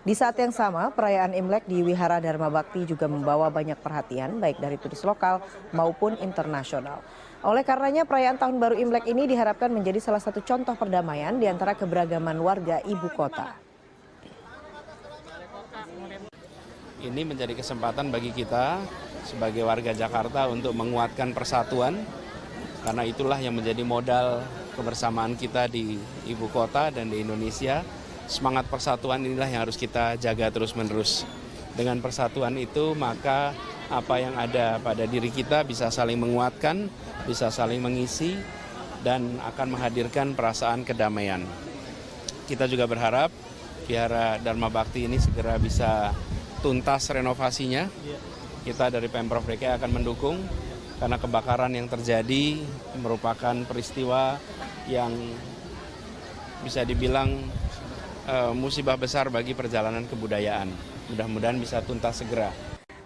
Di saat yang sama, perayaan Imlek di Wihara Dharma Bakti juga membawa banyak perhatian baik dari turis lokal maupun internasional. Oleh karenanya, perayaan Tahun Baru Imlek ini diharapkan menjadi salah satu contoh perdamaian di antara keberagaman warga ibu kota. Ini menjadi kesempatan bagi kita sebagai warga Jakarta untuk menguatkan persatuan, karena itulah yang menjadi modal kebersamaan kita di ibu kota dan di Indonesia. Semangat persatuan inilah yang harus kita jaga terus-menerus. Dengan persatuan itu, maka apa yang ada pada diri kita bisa saling menguatkan, bisa saling mengisi, dan akan menghadirkan perasaan kedamaian. Kita juga berharap Wihara Dharma Bakti ini segera bisa tuntas renovasinya. Kita dari Pemprov DKI akan mendukung, karena kebakaran yang terjadi merupakan peristiwa yang bisa dibilang musibah besar bagi perjalanan kebudayaan. Mudah-mudahan bisa tuntas segera.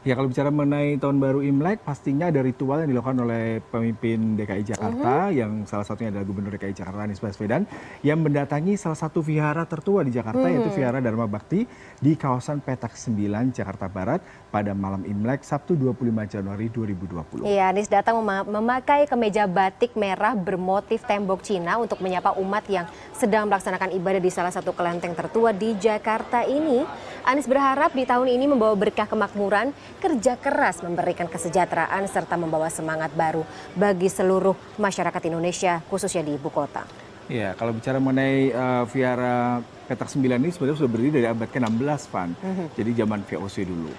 Ya, kalau bicara mengenai Tahun Baru Imlek, pastinya ada ritual yang dilakukan oleh pemimpin DKI Jakarta, yang salah satunya adalah Gubernur DKI Jakarta Anies Baswedan, yang mendatangi salah satu vihara tertua di Jakarta, yaitu Wihara Dharma Bakti di kawasan Petak 9, Jakarta Barat pada malam Imlek, Sabtu 25 Januari 2020. Iya, Anies datang memakai kemeja batik merah bermotif tembok Cina untuk menyapa umat yang sedang melaksanakan ibadah di salah satu kelenteng tertua di Jakarta ini. Anies berharap di tahun ini membawa berkah kemakmuran, kerja keras memberikan kesejahteraan, serta membawa semangat baru bagi seluruh masyarakat Indonesia, khususnya di ibu kota. Ya, kalau bicara mengenai Wihara Petak 9 ini sebenarnya sudah berdiri dari abad ke-16, Van. Jadi zaman VOC dulu.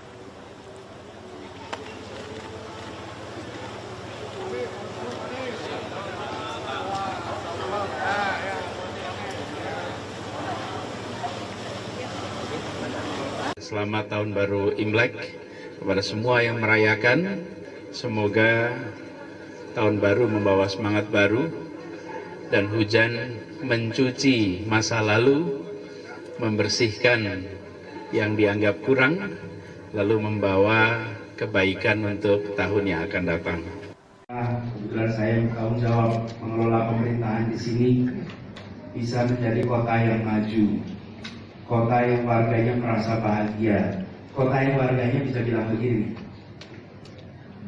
Selamat Tahun Baru Imlek kepada semua yang merayakan. Semoga tahun baru membawa semangat baru dan hujan mencuci masa lalu, membersihkan yang dianggap kurang, lalu membawa kebaikan untuk tahun yang akan datang. Kebetulan saya bertanggung jawab mengelola pemerintahan di sini, bisa menjadi kota yang maju, kota yang warganya merasa bahagia, kota yang warganya bisa bilang begini,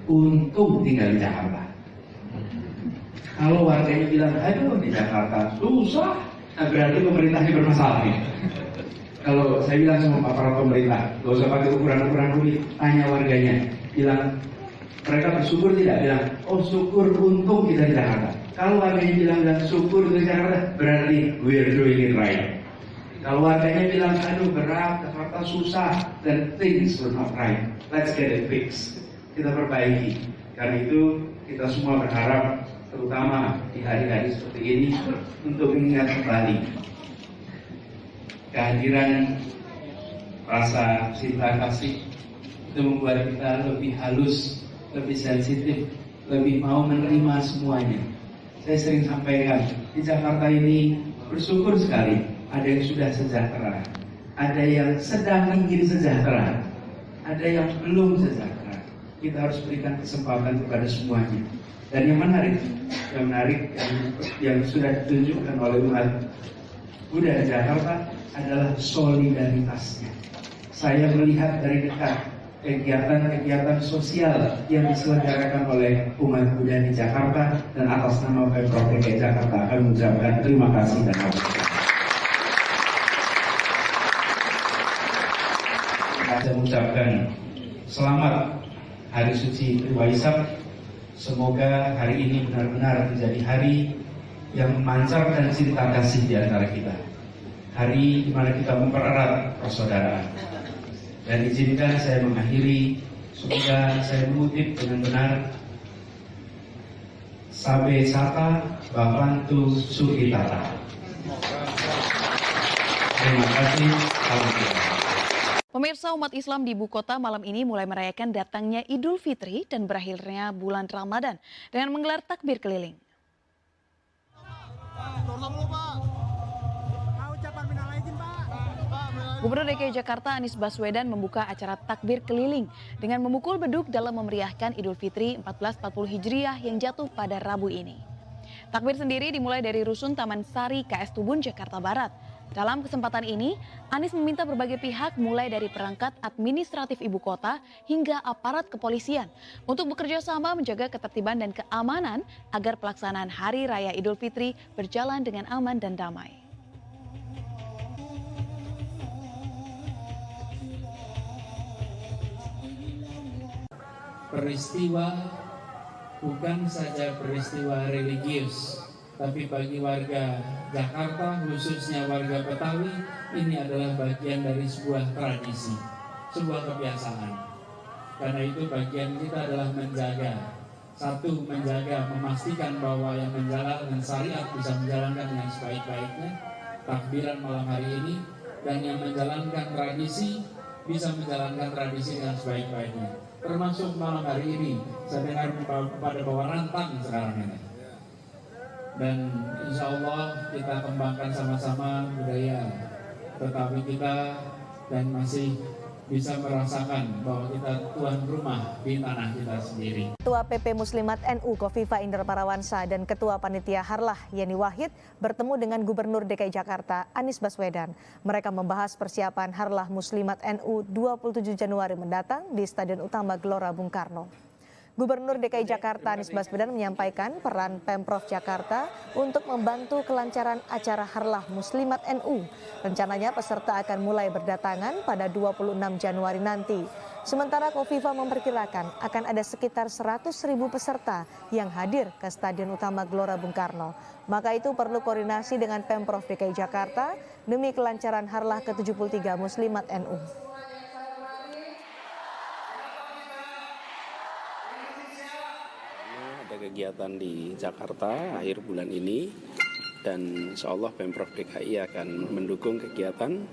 untung tinggal di Jakarta. Kalau warganya bilang, aduh di Jakarta susah, berarti pemerintahnya bermasalah. Kalau saya bilang sama aparat pemerintah, gak usah pakai ukuran-ukuran rumit, tanya warganya, bilang mereka bersyukur tidak? Bilang, oh syukur untung kita di Jakarta. Kalau warganya bilang syukur untuk Jakarta, berarti we're doing it right. Kalau warganya bilang, aduh berat, Jakarta susah, then things were not right. Let's get it fixed. Kita perbaiki. Karena itu kita semua berharap, terutama di hari-hari seperti ini, untuk mengingat kembali kehadiran rasa cinta kasih itu membuat kita lebih halus, lebih sensitif, lebih mau menerima semuanya. Saya sering sampaikan, di Jakarta ini bersyukur sekali, ada yang sudah sejahtera, ada yang sedang ingin sejahtera, ada yang belum sejahtera. Kita harus berikan kesempatan kepada semuanya. Dan yang menarik yang sudah ditunjukkan oleh umat Buddha Jakarta adalah solidaritasnya. Saya melihat dari dekat kegiatan-kegiatan sosial yang diselenggarakan oleh umat Buddha di Jakarta, dan atas nama Pemprov DKI Jakarta akan mengucapkan terima kasih dan apresiasi. Saya mengucapkan selamat Hari Suci Triwaisak. Semoga hari ini benar-benar menjadi hari yang memancarkan cinta kasih di antara kita. Hari di mana kita mempererat persaudaraan. Dan izinkan saya mengakhiri, semoga saya mengutip dengan benar, Sabe Sata Bapantu Sukitata. Terima kasih. Pemirsa, umat Islam di ibu kota malam ini mulai merayakan datangnya Idul Fitri dan berakhirnya bulan Ramadan dengan menggelar takbir keliling. Gubernur DKI Jakarta Anies Baswedan membuka acara takbir keliling dengan memukul beduk dalam memeriahkan Idul Fitri 1440 Hijriah yang jatuh pada Rabu ini. Takbir sendiri dimulai dari Rusun Taman Sari KS Tubun, Jakarta Barat. Dalam kesempatan ini, Anies meminta berbagai pihak mulai dari perangkat administratif ibu kota hingga aparat kepolisian untuk bekerja sama menjaga ketertiban dan keamanan agar pelaksanaan Hari Raya Idul Fitri berjalan dengan aman dan damai. Peristiwa bukan saja peristiwa religius, tapi bagi warga Jakarta, khususnya warga Betawi, ini adalah bagian dari sebuah tradisi, sebuah kebiasaan. Karena itu bagian kita adalah menjaga, memastikan bahwa yang menjalankan syariat bisa menjalankan dengan sebaik-baiknya, takbiran malam hari ini, dan yang menjalankan tradisi bisa menjalankan tradisi dengan sebaik-baiknya. Termasuk malam hari ini, saya dengar pada bawa rantang sekarang ini. Dan insya Allah kita kembangkan sama-sama budaya Betawi kita dan masih bisa merasakan bahwa kita tuan rumah di tanah kita sendiri. Ketua PP Muslimat NU Kofifa Indar Parawansa dan Ketua Panitia Harlah Yeni Wahid bertemu dengan Gubernur DKI Jakarta Anies Baswedan. Mereka membahas persiapan Harlah Muslimat NU 27 Januari mendatang di Stadion Utama Gelora Bung Karno. Gubernur DKI Jakarta Anies Baswedan menyampaikan peran Pemprov Jakarta untuk membantu kelancaran acara Harlah Muslimat NU. Rencananya peserta akan mulai berdatangan pada 26 Januari nanti. Sementara Kofifa memperkirakan akan ada sekitar 100.000 peserta yang hadir ke Stadion Utama Gelora Bung Karno. Maka itu perlu koordinasi dengan Pemprov DKI Jakarta demi kelancaran Harlah ke-73 Muslimat NU. Kegiatan di Jakarta akhir bulan ini, dan insya Allah Pemprov DKI akan mendukung kegiatan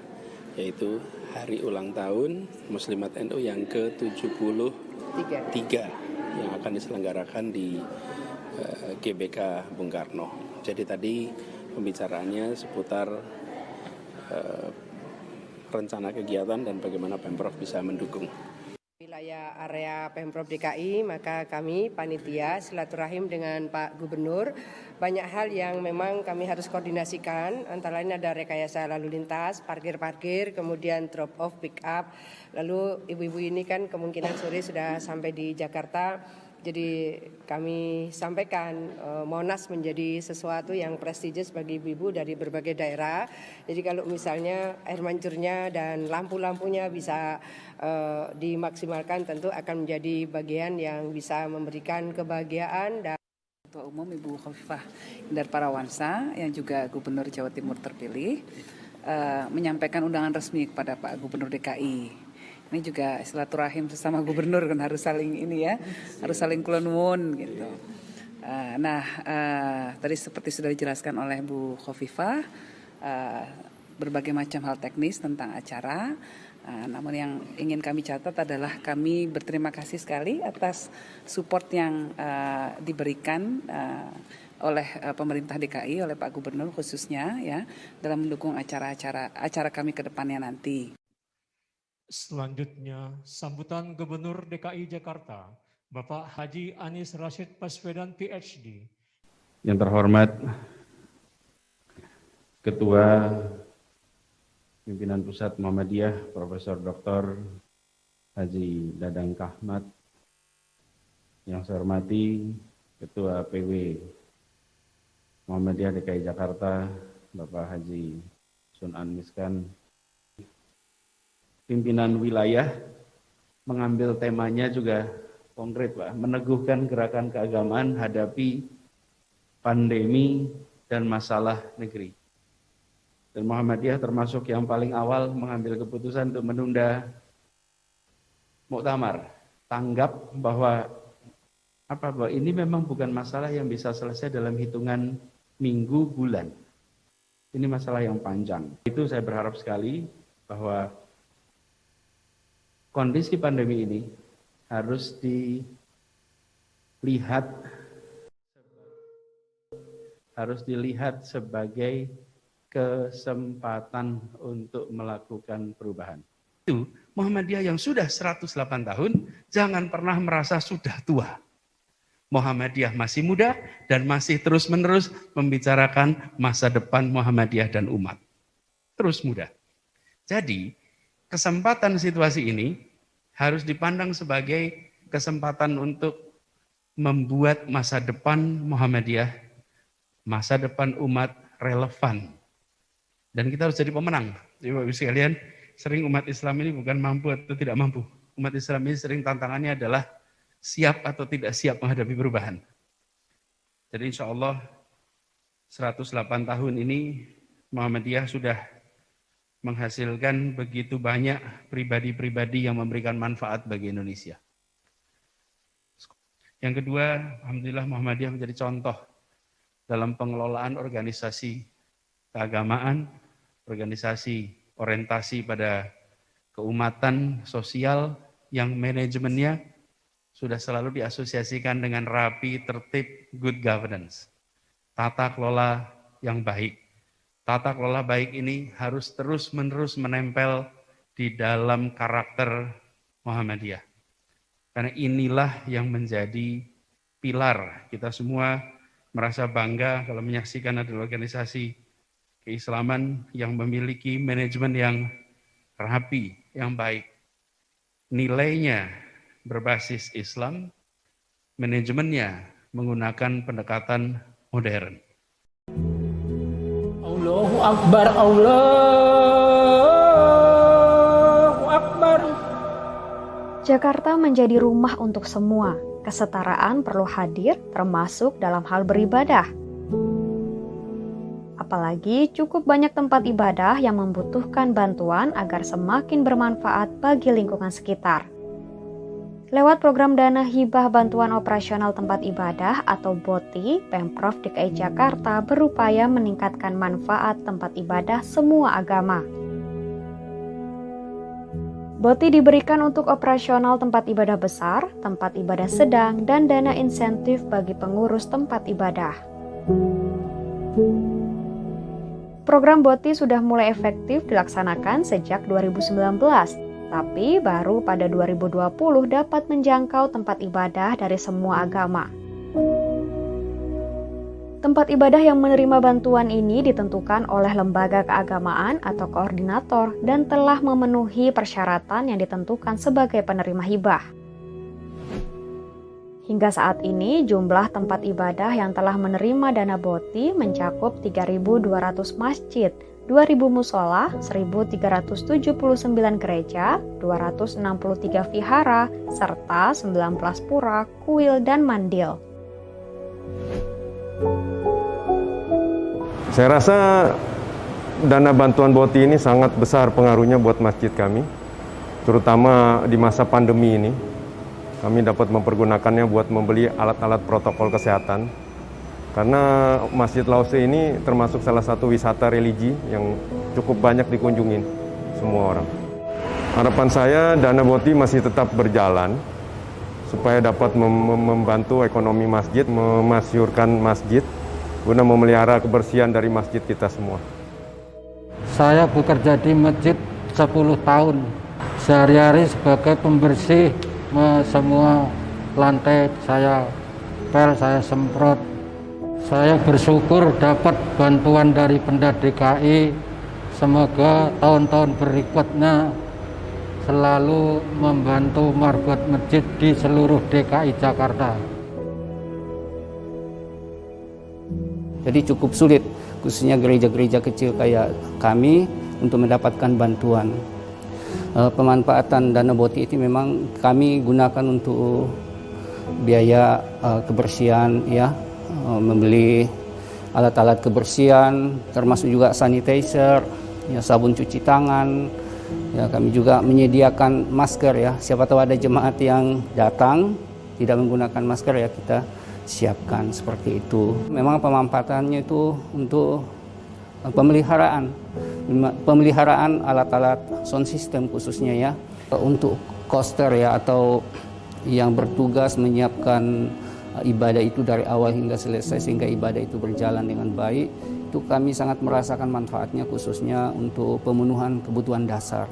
yaitu hari ulang tahun Muslimat NU yang ke-73 yang akan diselenggarakan di GBK Bung Karno. Jadi tadi pembicaraannya seputar rencana kegiatan dan bagaimana Pemprov bisa mendukung. Wilayah area Pemprov DKI, maka kami panitia silaturahim dengan Pak Gubernur. Banyak hal yang memang kami harus koordinasikan, antara lain ada rekayasa lalu lintas, parkir-parkir, kemudian drop off, pick up. Lalu ibu-ibu ini kan kemungkinan sore sudah sampai di Jakarta. Jadi kami sampaikan Monas menjadi sesuatu yang prestisius bagi ibu-ibu dari berbagai daerah. Jadi kalau misalnya air mancurnya dan lampu-lampunya bisa dimaksimalkan, tentu akan menjadi bagian yang bisa memberikan kebahagiaan. Dan Ketua Umum Ibu Khofifah Indar Parawansa yang juga Gubernur Jawa Timur terpilih menyampaikan undangan resmi kepada Pak Gubernur DKI. Ini juga silaturahim sesama gubernur kan harus saling ini ya, harus saling kulon nuwun gitu. Tadi seperti sudah dijelaskan oleh Bu Khofifah, berbagai macam hal teknis tentang acara. Namun yang ingin kami catat adalah kami berterima kasih sekali atas support yang diberikan oleh pemerintah DKI, oleh Pak Gubernur khususnya ya, dalam mendukung acara kami ke depannya nanti. Selanjutnya, sambutan Gubernur DKI Jakarta, Bapak Haji Anies Rashid Baswedan PhD. Yang terhormat Ketua Pimpinan Pusat Muhammadiyah Profesor Dr. Haji Dadang Kahmat, yang saya hormati Ketua PW Muhammadiyah DKI Jakarta Bapak Haji Sunan Miskan. Pimpinan wilayah mengambil temanya juga konkret, Pak, meneguhkan gerakan keagamaan hadapi pandemi dan masalah negeri. Dan Muhammadiyah termasuk yang paling awal mengambil keputusan untuk menunda muktamar. Tanggap bahwa ini memang bukan masalah yang bisa selesai dalam hitungan minggu, bulan. Ini masalah yang panjang. Itu saya berharap sekali bahwa kondisi pandemi ini harus dilihat sebagai kesempatan untuk melakukan perubahan. Itu Muhammadiyah yang sudah 108 tahun jangan pernah merasa sudah tua. Muhammadiyah masih muda dan masih terus-menerus membicarakan masa depan Muhammadiyah dan umat. Terus muda. Jadi kesempatan situasi ini harus dipandang sebagai kesempatan untuk membuat masa depan Muhammadiyah, masa depan umat relevan. Dan kita harus jadi pemenang. Bapak-Ibu sekalian, sering umat Islam ini bukan mampu atau tidak mampu. Umat Islam ini sering tantangannya adalah siap atau tidak siap menghadapi perubahan. Jadi insya Allah 108 tahun ini Muhammadiyah sudah menghasilkan begitu banyak pribadi-pribadi yang memberikan manfaat bagi Indonesia. Yang kedua, alhamdulillah Muhammadiyah menjadi contoh dalam pengelolaan organisasi keagamaan, organisasi orientasi pada keumatan sosial yang manajemennya sudah selalu diasosiasikan dengan rapi, tertib, good governance. Tata kelola yang baik. Tata kelola baik ini harus terus-menerus menempel di dalam karakter Muhammadiyah. Karena inilah yang menjadi pilar. Kita semua merasa bangga kalau menyaksikan ada organisasi keislaman yang memiliki manajemen yang rapi, yang baik. Nilainya berbasis Islam, manajemennya menggunakan pendekatan modern. Allahu Akbar, Allahu Akbar. Jakarta menjadi rumah untuk semua. Kesetaraan perlu hadir, termasuk dalam hal beribadah. Apalagi cukup banyak tempat ibadah yang membutuhkan bantuan agar semakin bermanfaat bagi lingkungan sekitar. Lewat program Dana Hibah Bantuan Operasional Tempat Ibadah atau BOTI, Pemprov DKI Jakarta berupaya meningkatkan manfaat tempat ibadah semua agama. BOTI diberikan untuk operasional tempat ibadah besar, tempat ibadah sedang, dan dana insentif bagi pengurus tempat ibadah. Program BOTI sudah mulai efektif dilaksanakan sejak 2019. Tapi baru pada 2020 dapat menjangkau tempat ibadah dari semua agama. Tempat ibadah yang menerima bantuan ini ditentukan oleh lembaga keagamaan atau koordinator dan telah memenuhi persyaratan yang ditentukan sebagai penerima hibah. Hingga saat ini jumlah tempat ibadah yang telah menerima dana BOTI mencakup 3.200 masjid, 2.000 musola, 1.379 gereja, 263 vihara, serta 19 pura, kuil, dan mandil. Saya rasa dana bantuan BOTI ini sangat besar pengaruhnya buat masjid kami, terutama di masa pandemi ini. Kami dapat mempergunakannya buat membeli alat-alat protokol kesehatan. Karena Masjid Lause ini termasuk salah satu wisata religi yang cukup banyak dikunjungin semua orang. Harapan saya dana BOTI masih tetap berjalan supaya dapat membantu ekonomi masjid, memasyurkan masjid guna memelihara kebersihan dari masjid kita semua. Saya bekerja di masjid 10 tahun. Sehari-hari sebagai pembersih semua lantai saya pel, saya semprot. Saya bersyukur dapat bantuan dari Pemda DKI. Semoga tahun-tahun berikutnya selalu membantu margot masjid di seluruh DKI Jakarta. Jadi cukup sulit, khususnya gereja-gereja kecil kayak kami, untuk mendapatkan bantuan. Pemanfaatan dana BOTI itu memang kami gunakan untuk biaya kebersihan, ya, membeli alat-alat kebersihan, termasuk juga sanitizer, ya, sabun cuci tangan. Ya, kami juga menyediakan masker, ya. Siapa tahu ada jemaat yang datang tidak menggunakan masker, ya kita siapkan seperti itu. Memang pemanfaatannya itu untuk pemeliharaan alat-alat sound system khususnya, ya, untuk koster, ya, atau yang bertugas menyiapkan ibadah itu dari awal hingga selesai sehingga ibadah itu berjalan dengan baik. Itu kami sangat merasakan manfaatnya, khususnya untuk pemenuhan kebutuhan dasar.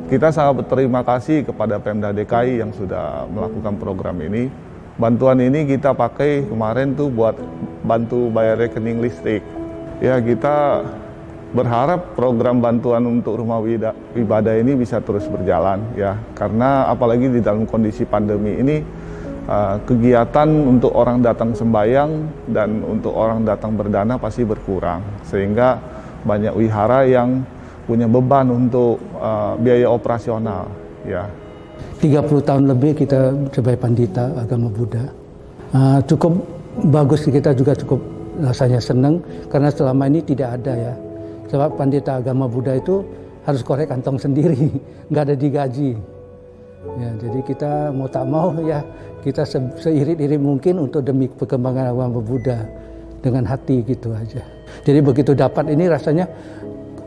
Kita sangat berterima kasih kepada Pemda DKI yang sudah melakukan program ini. Bantuan ini kita pakai kemarin tuh buat bantu bayar rekening listrik. Ya, kita berharap program bantuan untuk rumah ibadah ini bisa terus berjalan, ya. Karena apalagi di dalam kondisi pandemi ini, kegiatan untuk orang datang sembahyang dan untuk orang datang berdana pasti berkurang. Sehingga banyak wihara yang punya beban untuk biaya operasional, ya. 30 tahun lebih kita sebagai pandita agama Buddha. Cukup bagus, kita juga cukup rasanya senang karena selama ini tidak ada, ya. Sebab pandita agama Buddha itu harus korek kantong sendiri, nggak ada digaji. Ya, jadi kita mau tak mau, ya, kita seirit-irit mungkin untuk demi perkembangan agama Buddha dengan hati gitu aja. Jadi begitu dapat ini rasanya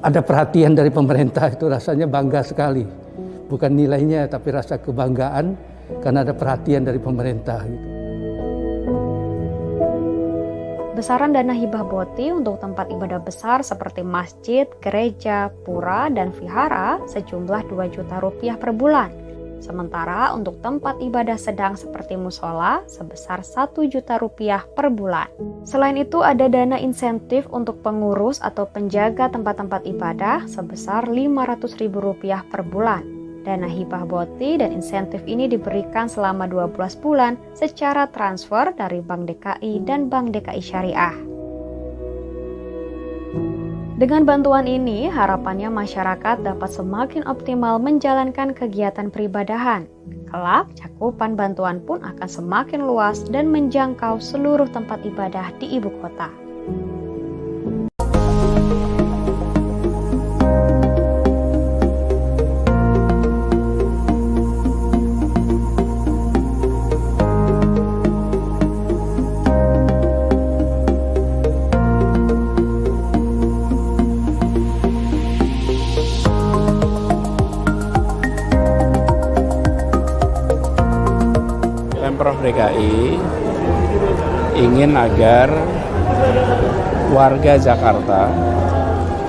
ada perhatian dari pemerintah, itu rasanya bangga sekali. Bukan nilainya, tapi rasa kebanggaan karena ada perhatian dari pemerintah. Besaran dana hibah BOTI untuk tempat ibadah besar seperti masjid, gereja, pura, dan vihara sejumlah 2 juta rupiah per bulan. Sementara untuk tempat ibadah sedang seperti musola sebesar 1 juta rupiah per bulan. Selain itu ada dana insentif untuk pengurus atau penjaga tempat-tempat ibadah sebesar Rp500.000 per bulan. Dana hibah BOTI dan insentif ini diberikan selama 12 bulan secara transfer dari Bank DKI dan Bank DKI Syariah. Dengan bantuan ini, harapannya masyarakat dapat semakin optimal menjalankan kegiatan peribadahan. Kelak, cakupan bantuan pun akan semakin luas dan menjangkau seluruh tempat ibadah di ibu kota. Pemprov DKI ingin agar warga Jakarta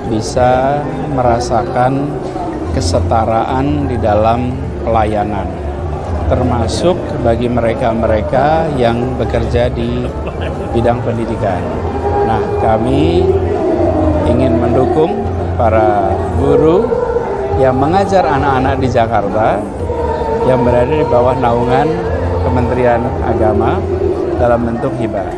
bisa merasakan kesetaraan di dalam pelayanan, termasuk bagi mereka-mereka yang bekerja di bidang pendidikan. Nah, kami ingin mendukung para guru yang mengajar anak-anak di Jakarta yang berada di bawah naungan Kementerian Agama dalam bentuk hibah.